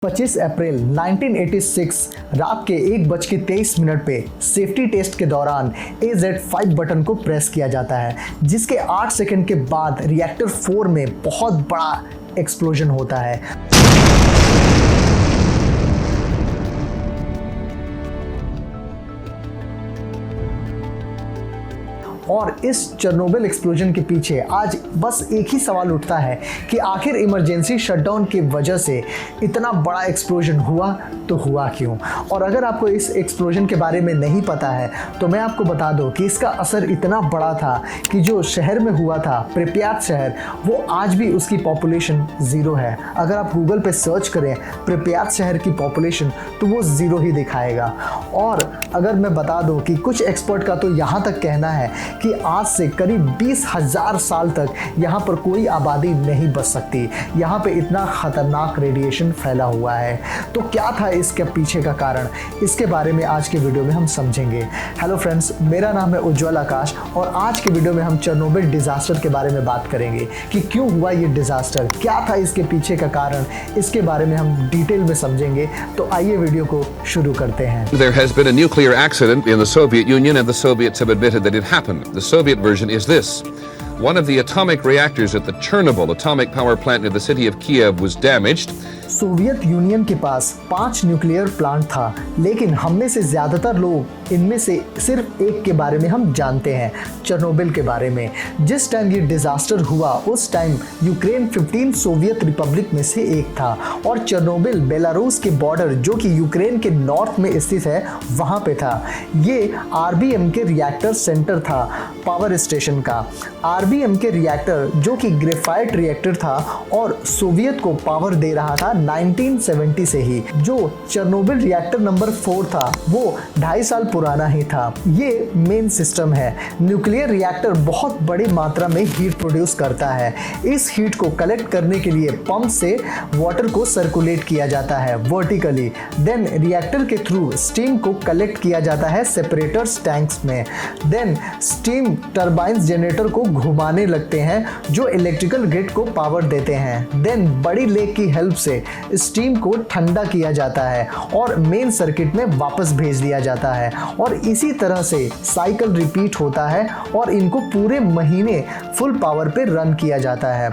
25 अप्रैल 1986 रात के 1:23 पे सेफ्टी टेस्ट के दौरान AZ-5 बटन को प्रेस किया जाता है, जिसके 8 सेकंड के बाद रिएक्टर 4 में बहुत बड़ा एक्सप्लोजन होता है। और इस चेरनोबिल एक्सप्लोजन के पीछे आज बस एक ही सवाल उठता है कि आखिर इमरजेंसी शटडाउन की वजह से इतना बड़ा एक्सप्लोजन हुआ तो हुआ क्यों। और अगर आपको इस एक्सप्लोजन के बारे में नहीं पता है तो मैं आपको बता दूं कि इसका असर इतना बड़ा था कि जो शहर में हुआ था, प्रिप्यात शहर, वो आज भी उसकी पॉपुलेशन 0 है। अगर आप गूगल पे सर्च करें प्रिप्यात शहर की पॉपुलेशन तो वो 0 ही दिखाएगा। और अगर मैं बता दूं कि कुछ एक्सपर्ट का तो यहाँ तक कहना है कि आज से करीब 20,000 साल तक यहाँ पर कोई आबादी नहीं बच सकती। यहाँ पे इतना खतरनाक रेडिएशन फैला हुआ है। तो क्या था इसके पीछे का कारण, इसके बारे में आज के वीडियो में हम समझेंगे। हेलो फ्रेंड्स, मेरा नाम है उज्ज्वल आकाश और आज के वीडियो में हम चेरनोबिल डिजास्टर के बारे में बात करेंगे कि क्यों हुआ ये डिजास्टर, क्या था इसके पीछे का कारण, इसके बारे में हम डिटेल में समझेंगे। तो आइए वीडियो को शुरू करते हैं। There has been a nuclear accident in the Soviet Union and the Soviets have admitted that it happened. The Soviet version is this. One of the atomic reactors at the Chernobyl atomic power plant near the city of Kiev was damaged. Soviet union के पास 5 nuclear plant था, लेकिन हम में से ज़्यादातर लोग इनमें से सिर्फ एक के बारे में हम जानते हैं, चेरनोबिल के बारे में। जिस टाइम ये डिज़ास्टर हुआ उस टाइम यूक्रेन 15 सोवियत रिपब्लिक में से एक था और चेरनोबिल बेलारूस के बॉर्डर जो कि यूक्रेन के नॉर्थ में स्थित है वहाँ पे था। ये RBM के रिएक्टर सेंटर था, पावर स्टेशन का। RBM के रिएक्टर जो कि ग्रेफाइट रिएक्टर था और सोवियत को पावर दे रहा था 1970 से ही। जो चेरनोबिल रिएक्टर नंबर 4 था वो 2.5 साल पुराना ही था। ये मेन सिस्टम है। न्यूक्लियर रिएक्टर बहुत बड़ी मात्रा में हीट प्रोड्यूस करता है। इस हीट को कलेक्ट करने के लिए पंप से वाटर को सर्कुलेट किया जाता है वर्टिकली। देन रिएक्टर के थ्रू स्टीम को कलेक्ट किया जाता है सेपरेटर्स टैंक्स में। देन स्टीम टरबाइंस जनरेटर को घुमाने लगते हैं जो इलेक्ट्रिकल ग्रिड को पावर देते हैं। देन बड़ी लेक की हेल्प से स्टीम को ठंडा किया जाता है और मेन सर्किट में वापस भेज दिया जाता है और इसी तरह से साइकिल रिपीट होता है और इनको पूरे महीने फुल पावर पे रन किया जाता है।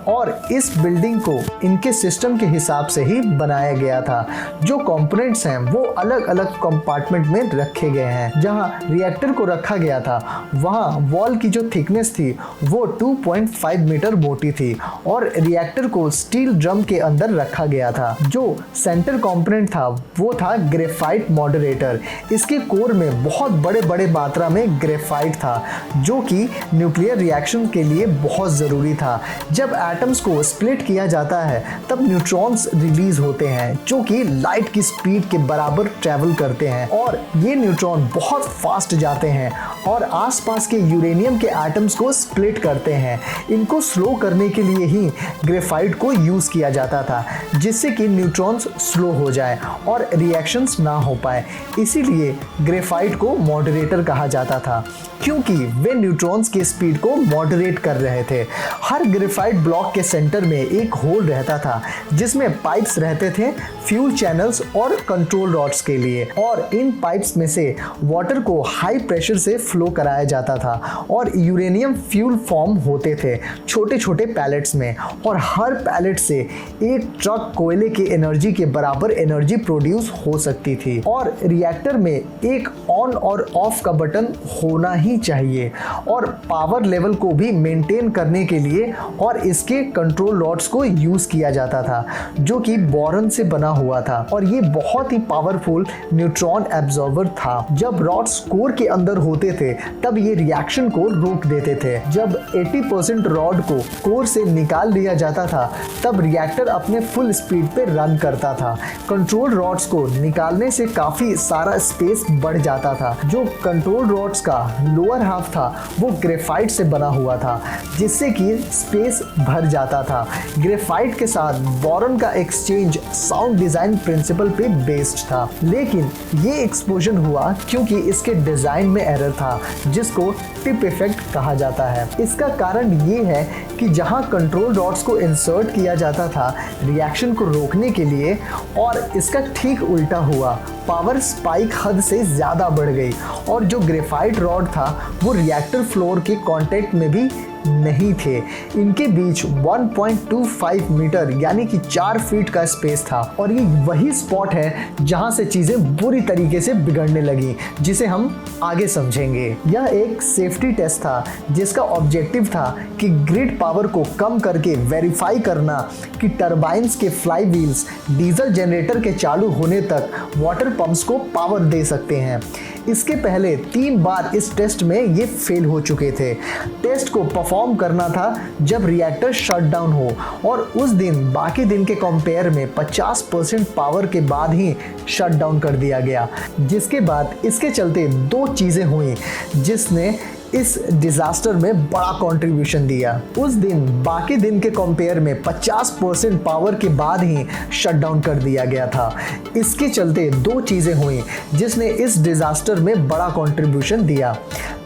और इस बिल्डिंग को इनके सिस्टम के हिसाब से ही बनाया गया था। जो कंपोनेंट्स हैं वो अलग अलग कंपार्टमेंट में रखे गए हैं। जहां रिएक्टर को रखा गया था वहां वॉल की जो थिकनेस थी वो 2.5 मीटर मोटी थी और रिएक्टर को स्टील ड्रम के अंदर रखा गया था। जो सेंटर कंपोनेंट था वो था ग्रेफाइट मॉडरेटर। इसके कोर में बहुत बड़े बड़े मात्रा में ग्रेफाइट था जो कि न्यूक्लियर रिएक्शन के लिए बहुत ज़रूरी था। जब एटम्स को स्प्लिट किया जाता है तब न्यूट्रॉन्स रिलीज होते हैं जो कि लाइट की स्पीड के बराबर ट्रैवल करते हैं और ये न्यूट्रॉन बहुत फास्ट जाते हैं और आसपास के यूरेनियम के एटम्स को स्प्लिट करते हैं। इनको स्लो करने के लिए ही ग्रेफाइट को यूज़ किया जाता था जिससे कि न्यूट्रॉन्स स्लो हो जाए और रिएक्शंस ना हो पाए। इसीलिए ग्रेफाइट को मॉडरेटर कहा जाता था क्योंकि वे न्यूट्रॉन्स की स्पीड को मॉडरेट कर रहे थे। हर ग्रेफाइट ब्लॉक के सेंटर में एक होल रहता था जिसमें पाइप्स रहते थे फ्यूल चैनल्स और कंट्रोल रॉड्स के लिए और इन पाइप्स में से वाटर को हाई प्रेशर से फ्लो कराया जाता था और यूरेनियम फ्यूल फॉर्म होते थे छोटे छोटे पैलेट्स में और हर पैलेट से एक ट्रक कोयले की एनर्जी के बराबर एनर्जी प्रोड्यूस हो सकती थी। और रिएक्टर में एक ऑन और ऑफ का बटन होना ही चाहिए और पावर लेवल को भी मेंटेन करने के लिए और इसके कंट्रोल रॉड्स को यूज किया जाता था जो कि बोरॉन से बना हुआ था और ये बहुत ही पावरफुल न्यूट्रॉन एब्जॉर्बर था। जब रॉड्स कोर के अंदर होते थे तब ये रिएक्शन को रोक देते थे। जब 80% रॉड को कोर से निकाल लिया जाता था तब रिएक्टर अपने फुल स्पीड पे रन करता था। कंट्रोल रॉड्स को निकालने से काफी सारा स्पेस बढ़ जाता था। जो कंट्रोल रॉड्स का लोअर हाफ था वो ग्रेफाइट से बना हुआ था जिससे कि स्पेस भर जाता था। ग्रेफाइट के साथ बोरॉन का एक्सचेंज साउंड डिजाइन प्रिंसिपल पे बेस्ड था, लेकिन ये एक्सप्लोजन हुआ क्योंकि इसके डिजाइन में एरर था जिसको टिप इफेक्ट कहा जाता है। इसका कारण ये है कि जहां कंट्रोल रॉड्स को इंसर्ट किया जाता था रिएक्शन रिएक्शन को रोकने के लिए, और इसका ठीक उल्टा हुआ। पावर स्पाइक हद से ज़्यादा बढ़ गई और जो ग्रेफाइट रॉड था वो रिएक्टर फ्लोर के कांटेक्ट में भी नहीं थे। इनके बीच 1.25 मीटर यानी कि 4 फीट का स्पेस था और ये वही स्पॉट है जहां से चीजें बुरी तरीके से बिगड़ने लगी, जिसे हम आगे समझेंगे। यह एक सेफ्टी टेस्ट था जिसका ऑब्जेक्टिव था कि ग्रिड पावर को कम करके वेरीफाई करना कि टरबाइन्स के फ्लाई व्हील्स डीजल जनरेटर के चालू होने तक वाटर पंप्स को पावर दे सकते हैं। इसके पहले 3 बार इस टेस्ट में ये फेल हो चुके थे। टेस्ट को परफॉर्म करना था जब रिएक्टर शट डाउन हो और उस दिन बाकी दिन के कंपेयर में 50% पावर के बाद ही शट डाउन कर दिया गया, जिसके बाद इसके चलते 2 चीज़ें हुई जिसने इस डिजास्टर में बड़ा कंट्रीब्यूशन दिया। उस दिन बाकी दिन के कंपेयर में 50% पावर के बाद ही शट डाउन कर दिया गया था। इसके चलते 2 चीज़ें हुई जिसने इस डिजास्टर में बड़ा कंट्रीब्यूशन दिया।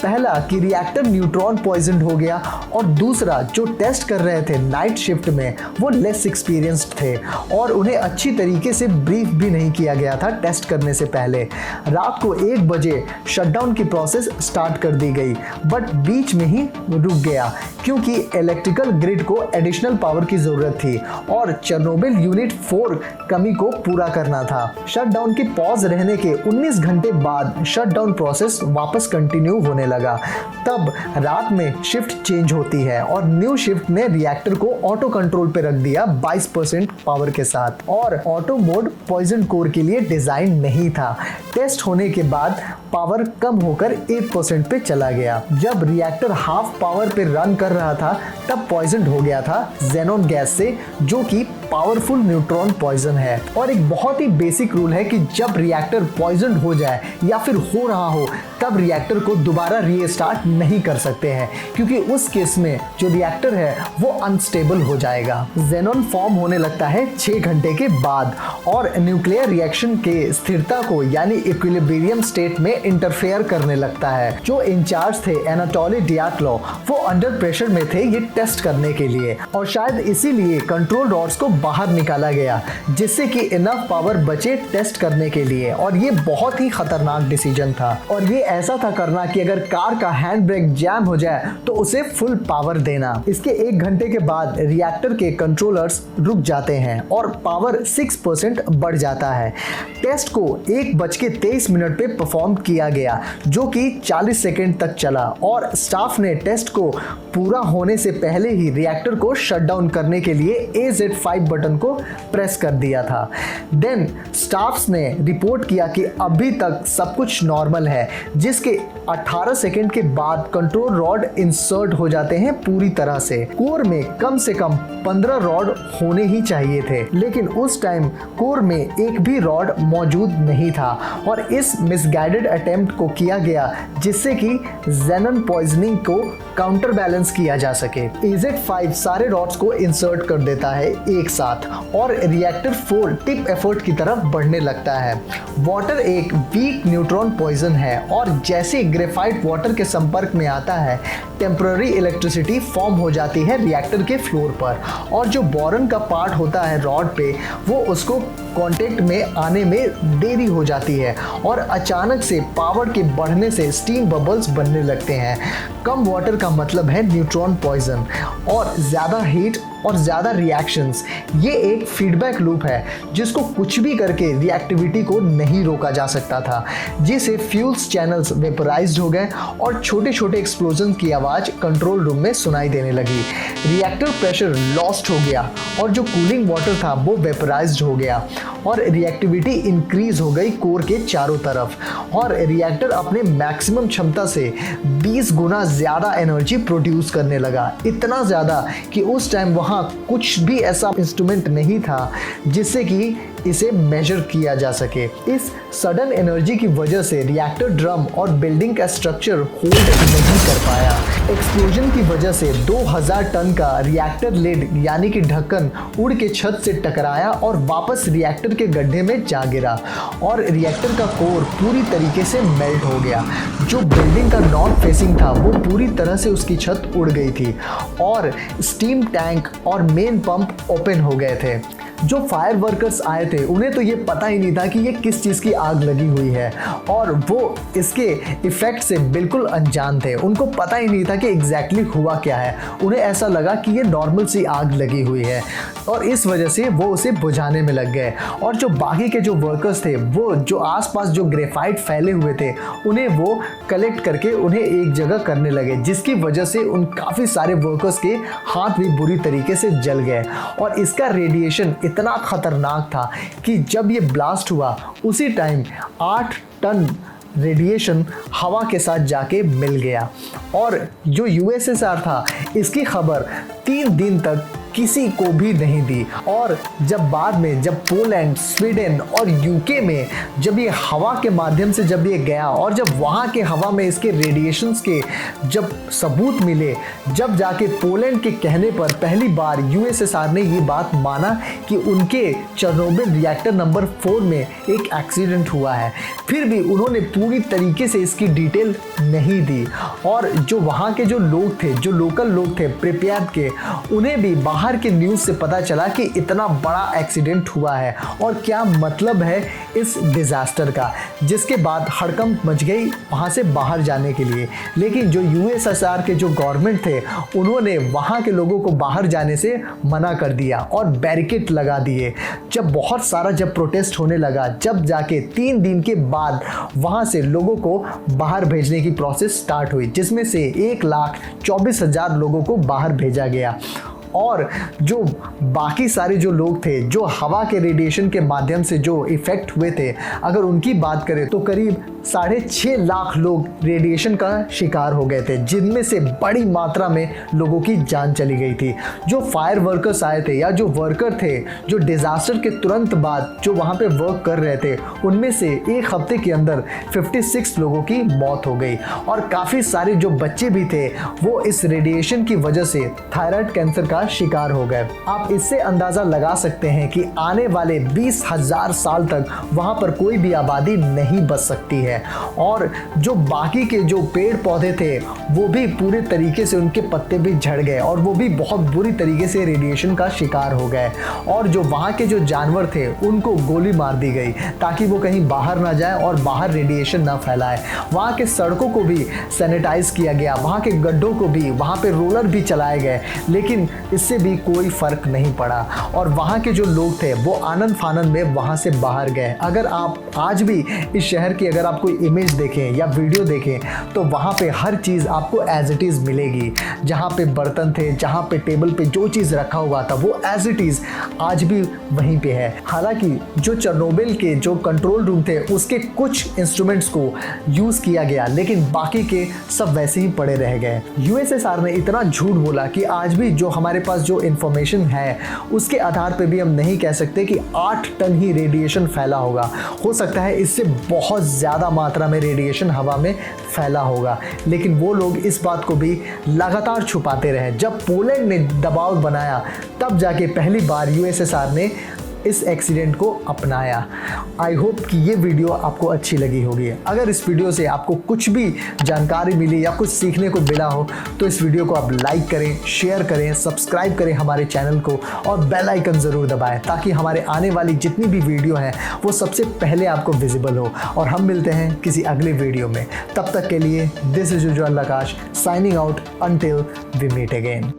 पहला कि रिएक्टर न्यूट्रॉन पॉइजन हो गया और दूसरा जो टेस्ट कर रहे थे नाइट शिफ्ट में वो लेस एक्सपीरियंस्ड थे और उन्हें अच्छी तरीके से ब्रीफ भी नहीं किया गया था टेस्ट करने से पहले। रात को 1 बजे शटडाउन की प्रोसेस स्टार्ट कर दी गई बट बीच में ही रुक गया क्योंकि इलेक्ट्रिकल ग्रिड को एडिशनल पावर की जरूरत थी और चेरनोबिल यूनिट 4 कमी को पूरा करना था। शटडाउन की पॉज रहने के 19 घंटे बाद शटडाउन प्रोसेस वापस कंटिन्यू होने लगा। तब रात में शिफ्ट चेंज होती है और न्यू शिफ्ट ने रिएक्टर को ऑटो कंट्रोल पे रख दिया 22% पावर के साथ और ऑटो मोड पॉइजन कोर के लिए डिजाइन नहीं था। टेस्ट होने के बाद पावर कम होकर 8% पे चला गया। जब रिएक्टर हाफ पावर पे रन कर रहा था तब पॉइजन हो गया था जेनॉन गैस से, जो कि पावरफुल न्यूट्रॉन पॉइजन है। और एक बहुत ही बेसिक रूल है कि जब रिएक्टर पॉइजन हो जाए या फिर हो रहा हो तब रिएक्टर को दोबारा रीस्टार्ट नहीं कर सकते हैं क्योंकि उस केस में जो रिएक्टर है वो अनस्टेबल हो जाएगा। जेनॉन फॉर्म होने लगता है 6 घंटे के बाद और न्यूक्लियर रिएक्शन के स्थिरता को यानी इक्विलिब्रियम स्टेट में इंटरफेयर करने लगता है। जो इंचार्ज थे एनाटोली डियाटलो वो अंडर प्रेशर में थे ये टेस्ट करने के लिए और शायद इसीलिए कंट्रोल रॉड्स को बाहर निकाला गया जिससे कि इनफ पावर बचे टेस्ट करने के लिए। और ये बहुत ही खतरनाक डिसीजन था और ये ऐसा था करना कि अगर कार का हैंड ब्रेक जैम हो जाए तो उसे फुल पावर देना। इसके 1 घंटे के बाद रिएक्टर के कंट्रोलर्स रुक जाते हैं और पावर 6% बढ़ जाता है। टेस्ट को 1:23 पे परफॉर्म किया गया जो कि 40 सेकेंड तक चला और स्टाफ ने टेस्ट को पूरा होने से पहले ही रिएक्टर को शट डाउन करने के लिए AZ5 बटन को प्रेस कर दिया था। देन स्टाफ्स ने रिपोर्ट किया कि अभी तक सब कुछ नॉर्मल है, जिसके 18 सेकेंड के बाद कंट्रोल रॉड इंसर्ट हो जाते हैं पूरी तरह से। कोर में कम से कम 15 रॉड होने ही चाहिए थे, लेकिन उस टाइम कोर में एक भी रॉड मौजूद नहीं था और इस मिसगाइडेड अटेम्प्ट को किया गया जिससे कि जेनॉन पॉइजनिंग को काउंटर बैलेंस किया जा सके। AZ5 सारे रॉड्स को इंसर्ट कर देता है एक साथ और रिएक्टर 4 टिप एफर्ट की तरफ बढ़ने लगता है। वाटर एक वीक न्यूट्रॉन पॉइजन है और जैसे ग्रेफाइट वाटर के संपर्क में आता है टेम्पररी इलेक्ट्रिसिटी फॉर्म हो जाती है रिएक्टर के फ्लोर पर और जो बोरन का पार्ट होता है रॉड पे वो उसको कांटेक्ट में आने में देरी हो जाती है और अचानक से पावर के बढ़ने से स्टीम बबल्स बनने लगते हैं। कम वाटर का मतलब है न्यूट्रॉन पॉइजन और ज़्यादा हीट और ज़्यादा रिएक्शंस। ये एक फीडबैक लूप है जिसको कुछ भी करके रिएक्टिविटी को नहीं रोका जा सकता था, जिससे फ्यूल्स चैनल्स वेपराइज्ड हो गए और छोटे छोटे एक्सप्लोजन की आवाज़ कंट्रोल रूम में सुनाई देने लगी। रिएक्टर प्रेशर लॉस्ट हो गया और जो कूलिंग वाटर था वो वेपराइज्ड हो गया और रिएक्टिविटी इंक्रीज हो गई कोर के चारों तरफ और रिएक्टर अपने मैक्सिमम क्षमता से 20 गुना ज़्यादा एनर्जी प्रोड्यूस करने लगा। इतना ज़्यादा कि उस टाइम वहाँ कुछ भी ऐसा इंस्ट्रूमेंट नहीं था जिससे कि इसे मेजर किया जा सके। इस सडन एनर्जी की वजह से रिएक्टर ड्रम और बिल्डिंग का स्ट्रक्चर होल्ड नहीं कर पाया। एक्सप्लोजन की वजह से 2000 टन का रिएक्टर लिड यानी कि ढक्कन उड़ के छत से टकराया और वापस रिएक्टर के गड्ढे में जा गिरा और रिएक्टर का कोर पूरी तरीके से मेल्ट हो गया। जो बिल्डिंग का नॉर्थ फेसिंग था वो पूरी तरह से उसकी छत उड़ गई थी और स्टीम टैंक और मेन पंप ओपन हो गए थे। जो फायर वर्कर्स आए थे उन्हें तो ये पता ही नहीं था कि ये किस चीज़ की आग लगी हुई है, और वो इसके इफ़ेक्ट से बिल्कुल अनजान थे। उनको पता ही नहीं था कि एग्जैक्टली हुआ क्या है। उन्हें ऐसा लगा कि ये नॉर्मल सी आग लगी हुई है, और इस वजह से वो उसे बुझाने में लग गए। और जो बाकी के जो वर्कर्स थे, वो जो आसपास जो ग्रेफाइट फैले हुए थे, उन्हें वो कलेक्ट करके उन्हें एक जगह करने लगे, जिसकी वजह से उन काफ़ी सारे वर्कर्स के हाथ भी बुरी तरीके से जल गए। और इसका रेडिएशन इतना खतरनाक था कि जब ये ब्लास्ट हुआ उसी टाइम 8 टन रेडिएशन हवा के साथ जाके मिल गया। और जो यूएसएसआर था, इसकी खबर 3 दिन तक किसी को भी नहीं दी। और जब बाद में जब पोलैंड, स्वीडन और यूके में जब ये हवा के माध्यम से जब ये गया, और जब वहाँ के हवा में इसके रेडिएशंस के जब सबूत मिले, जब जाके पोलैंड के कहने पर पहली बार यूएसएसआर ने ये बात माना कि उनके चेर्नोबिल रिएक्टर नंबर 4 में एक एक्सीडेंट हुआ है। फिर भी उन्होंने पूरी तरीके से इसकी डिटेल नहीं दी। और जो वहाँ के जो लोग थे, जो लोकल लोग थे प्रिपेयर्ड के, उन्हें भी बाहर के न्यूज़ से पता चला कि इतना बड़ा एक्सीडेंट हुआ है और क्या मतलब है इस डिज़ास्टर का, जिसके बाद हड़कंप मच गई वहाँ से बाहर जाने के लिए। लेकिन जो यूएसएसआर के जो गवर्नमेंट थे, उन्होंने वहाँ के लोगों को बाहर जाने से मना कर दिया और बैरिकेड लगा दिए। जब बहुत सारा जब प्रोटेस्ट होने लगा, जब जाके 3 दिन के बाद वहाँ से लोगों को बाहर भेजने की प्रोसेस स्टार्ट हुई, जिसमें से 1,24,000 लोगों को बाहर भेजा गया। और जो बाकी सारे जो लोग थे, जो हवा के रेडिएशन के माध्यम से जो इफ़ेक्ट हुए थे, अगर उनकी बात करें तो करीब 6.5 लाख लोग रेडिएशन का शिकार हो गए थे, जिनमें से बड़ी मात्रा में लोगों की जान चली गई थी। जो फायर वर्कर्स आए थे या जो वर्कर थे, जो डिज़ास्टर के तुरंत बाद जो वहाँ पे वर्क कर रहे थे, उनमें से एक हफ्ते के अंदर 56 लोगों की मौत हो गई। और काफ़ी सारे जो बच्चे भी थे, वो इस रेडिएशन की वजह से थायराइड कैंसर का शिकार हो गए। आप इससे अंदाज़ा लगा सकते हैं कि आने वाले 20,000 साल तक वहाँ पर कोई भी आबादी नहीं बच सकती है। और जो बाकी के जो पेड़ पौधे थे, वो भी पूरे तरीके से उनके पत्ते भी झड़ गए और वो भी बहुत बुरी तरीके से रेडिएशन का शिकार हो गए। और जो वहाँ के जो जानवर थे, उनको गोली मार दी गई ताकि वो कहीं बाहर ना जाए और बाहर रेडिएशन ना फैलाए। वहाँ के सड़कों को भी सैनिटाइज किया गया, वहाँ के गड्ढों को भी, वहाँ पे रोलर भी चलाए गए, लेकिन इससे भी कोई फर्क नहीं पड़ा। और वहाँ के जो लोग थे, वो आनंद फानंद में वहाँ से बाहर गए। अगर आप आज भी इस शहर की अगर आप कोई इमेज देखें या वीडियो देखें, तो वहाँ पे हर चीज़ आपको एज इट इज़ मिलेगी। जहाँ पे बर्तन थे, जहाँ पे टेबल पे जो चीज़ रखा हुआ था, वो एज इट इज़ आज भी वहीं पे है। हालांकि जो चेर्नोबिल के जो कंट्रोल रूम थे, उसके कुछ इंस्ट्रूमेंट्स को यूज़ किया गया, लेकिन बाकी के सब वैसे ही पड़े रह गए। यूएसएसआर ने इतना झूठ बोला कि आज भी जो हमारे पास जो इंफॉर्मेशन है, उसके आधार पे भी हम नहीं कह सकते कि 8 टन ही रेडिएशन फैला होगा। हो सकता है इससे बहुत ज़्यादा मात्रा में रेडिएशन हवा में फैला होगा, लेकिन वो लोग इस बात को भी लगातार छुपाते रहे। जब पोलैंड ने दबाव बनाया, तब जाके पहली बार यूएसएसआर ने इस एक्सीडेंट को अपनाया। आई होप कि ये वीडियो आपको अच्छी लगी होगी। अगर इस वीडियो से आपको कुछ भी जानकारी मिली या कुछ सीखने को मिला हो, तो इस वीडियो को आप लाइक करें, शेयर करें, सब्सक्राइब करें हमारे चैनल को, और बेल आइकन ज़रूर दबाएं ताकि हमारे आने वाली जितनी भी वीडियो हैं वो सबसे पहले आपको विजिबल हो। और हम मिलते हैं किसी अगले वीडियो में। तब तक के लिए this is Ujjwal Akash signing out until we meet again.